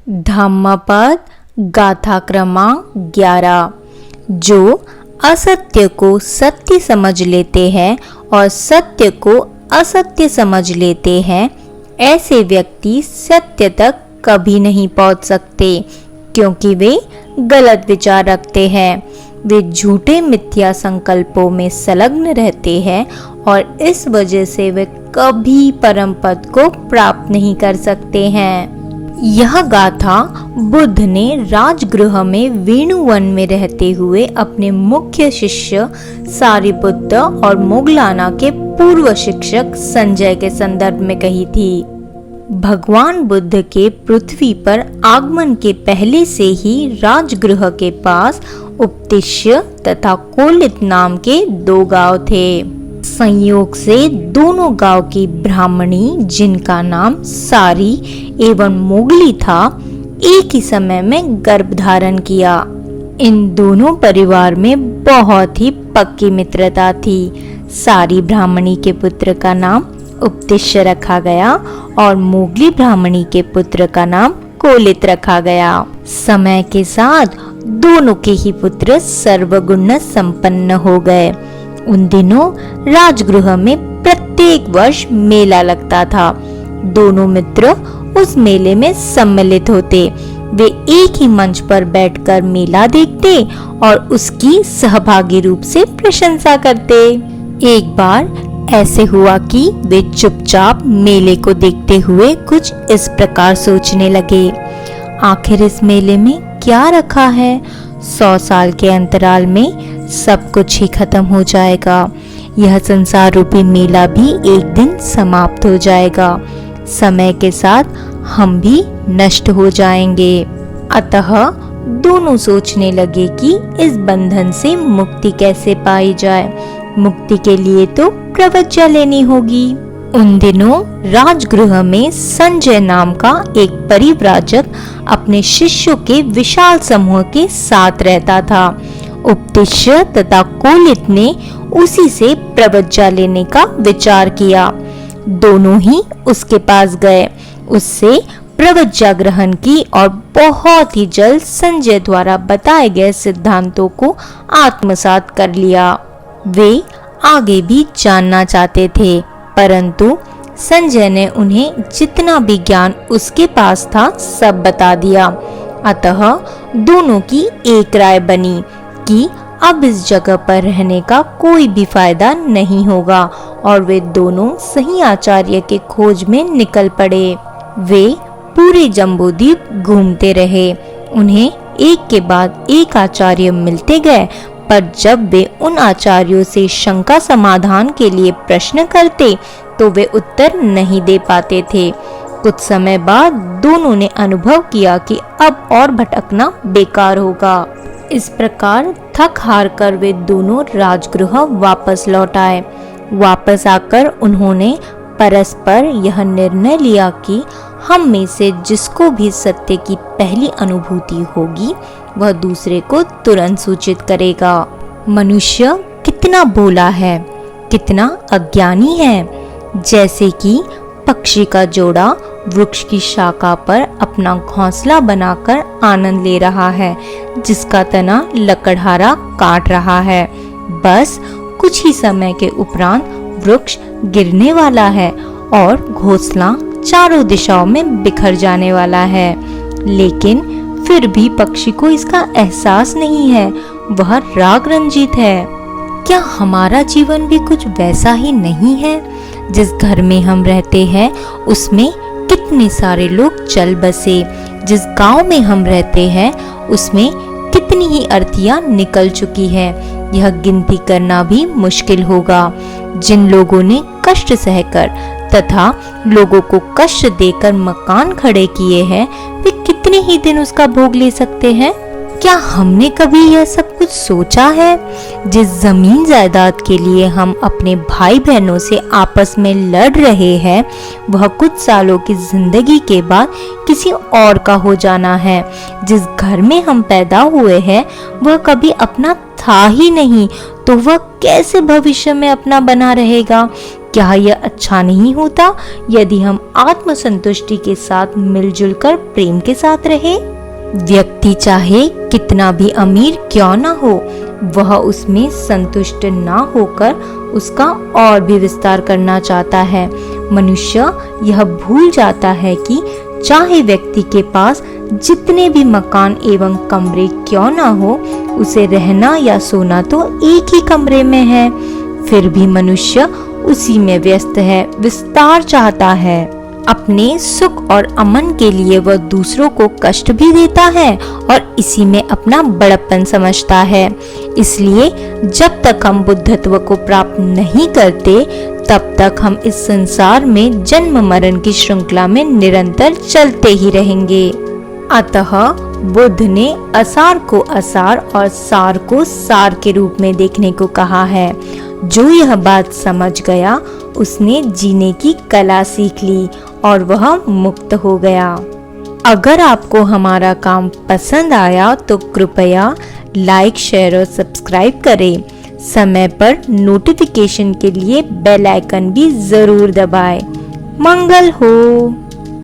धम्मपद गाथा क्रमांक 11। जो असत्य को सत्य समझ लेते हैं और सत्य को असत्य समझ लेते हैं, ऐसे व्यक्ति सत्य तक कभी नहीं पहुंच सकते, क्योंकि वे गलत विचार रखते हैं। वे झूठे मिथ्या संकल्पों में संलग्न रहते हैं और इस वजह से वे कभी परम पद को प्राप्त नहीं कर सकते हैं। यह गाथा बुद्ध ने राजगृह में वेणुवन में रहते हुए अपने मुख्य शिष्य सारिपुत्र और मोगलाना के पूर्व शिक्षक संजय के संदर्भ में कही थी। भगवान बुद्ध के पृथ्वी पर आगमन के पहले से ही राजगृह के पास उपतिश्य तथा कोलित नाम के 2 गांव थे। संयोग से दोनों गांव की ब्राह्मणी, जिनका नाम सारी एवं मोगली था, एक ही समय में गर्भ धारण किया। इन दोनों परिवार में बहुत ही पक्की मित्रता थी। सारी ब्राह्मणी के पुत्र का नाम उपतिश्य रखा गया और मोगली ब्राह्मणी के पुत्र का नाम कोलित रखा गया। समय के साथ दोनों के ही पुत्र सर्वगुण संपन्न हो गए। उन दिनों राजगृह में प्रत्येक वर्ष मेला लगता था। दोनों मित्र उस मेले में सम्मिलित होते। वे एक ही मंच पर बैठकर मेला देखते और उसकी सहभागी रूप से प्रशंसा करते। एक बार ऐसे हुआ कि वे चुपचाप मेले को देखते हुए कुछ इस प्रकार सोचने लगे, आखिर इस मेले में क्या रखा है? 100 साल के अंतराल में सब कुछ ही खत्म हो जाएगा। यह संसार रूपी मेला भी एक दिन समाप्त हो जाएगा। समय के साथ हम भी नष्ट हो जाएंगे। अतः दोनों सोचने लगे कि इस बंधन से मुक्ति कैसे पाई जाए। मुक्ति के लिए तो प्रवज्ञा लेनी होगी। उन दिनों राजगृह में संजय नाम का एक परिव्राजक अपने शिष्यों के विशाल समूह के साथ रहता था। उपतिश्य तथा कोलित ने उसी से प्रवज्ञा लेने का विचार किया। दोनों ही उसके पास गए, उससे प्रवज्ञा ग्रहण की और बहुत ही जल्द संजय द्वारा बताए गए सिद्धांतों को आत्मसात कर लिया। वे आगे भी जानना चाहते थे, परंतु संजय ने उन्हें जितना भी ज्ञान उसके पास था सब बता दिया। अतः दोनों की एक राय बनी कि अब इस जगह पर रहने का कोई भी फायदा नहीं होगा और वे दोनों सही आचार्य के खोज में निकल पड़े। वे पूरे जम्बूद्वीप घूमते रहे। उन्हें एक के बाद एक आचार्य मिलते गए, पर जब वे उन आचार्यों से शंका समाधान के लिए प्रश्न करते तो वे उत्तर नहीं दे पाते थे। कुछ समय बाद दोनों ने अनुभव किया कि अब और भटकना बेकार होगा। इस प्रकार थक हार कर वे दोनों राजगृह वापस लौट आए। वापस आकर उन्होंने परस्पर यह निर्णय लिया कि हम में से जिसको भी सत्य की पहली अनुभूति होगी वह दूसरे को तुरंत सूचित करेगा। मनुष्य कितना भोला है, कितना अज्ञानी है। जैसे कि पक्षी का जोड़ा वृक्ष की शाखा पर अपना घोंसला बनाकर आनंद ले रहा है, जिसका तना लकड़हारा काट रहा है। बस कुछ ही समय के उपरांत वृक्ष गिरने वाला है और घोंसला चारों दिशाओं में बिखर जाने वाला है। लेकिन फिर भी पक्षी को इसका एहसास नहीं है, वह राग रंजित है। क्या हमारा जीवन भी कुछ वैसा ही नहीं है? जिस घर में हम रहते हैं उसमें कितने सारे लोग चल बसे। जिस गांव में हम रहते हैं उसमें कितनी ही अर्थियां निकल चुकी है, यह गिनती करना भी मुश्किल होगा। जिन लोगों ने कष्ट सहकर तथा लोगों को कष्ट देकर मकान खड़े किए हैं, वे कितने ही दिन उसका भोग ले सकते हैं? क्या हमने कभी यह सब कुछ सोचा है? जिस जमीन जायदाद के लिए हम अपने भाई बहनों से आपस में लड़ रहे हैं, वह कुछ सालों की जिंदगी के बाद किसी और का हो जाना है। जिस घर में हम पैदा हुए हैं वह कभी अपना था ही नहीं, तो वह कैसे भविष्य में अपना बना रहेगा? क्या यह अच्छा नहीं होता यदि हम आत्मसंतुष्टि के साथ मिलजुल कर प्रेम के साथ रहे? व्यक्ति चाहे कितना भी अमीर क्यों ना हो, वह उसमें संतुष्ट ना होकर उसका और भी विस्तार करना चाहता है। मनुष्य यह भूल जाता है कि चाहे व्यक्ति के पास जितने भी मकान एवं कमरे क्यों ना हो, उसे रहना या सोना तो एक ही कमरे में है, फिर भी मनुष्य उसी में व्यस्त है, विस्तार चाहता है। अपने सुख और अमन के लिए वह दूसरों को कष्ट भी देता है और इसी में अपना बड़प्पन समझता है। इसलिए जब तक हम बुद्धत्व को प्राप्त नहीं करते, तब तक हम इस संसार में जन्म मरण की श्रृंखला में निरंतर चलते ही रहेंगे। अतः बुद्ध ने असार को असार और सार को सार के रूप में देखने को कहा है। जो यह बात समझ गया, उसने जीने की कला सीख ली और वह मुक्त हो गया। अगर आपको हमारा काम पसंद आया तो कृपया लाइक, शेयर और सब्सक्राइब करें। समय पर नोटिफिकेशन के लिए बेल आइकन भी जरूर दबाएं। मंगल हो।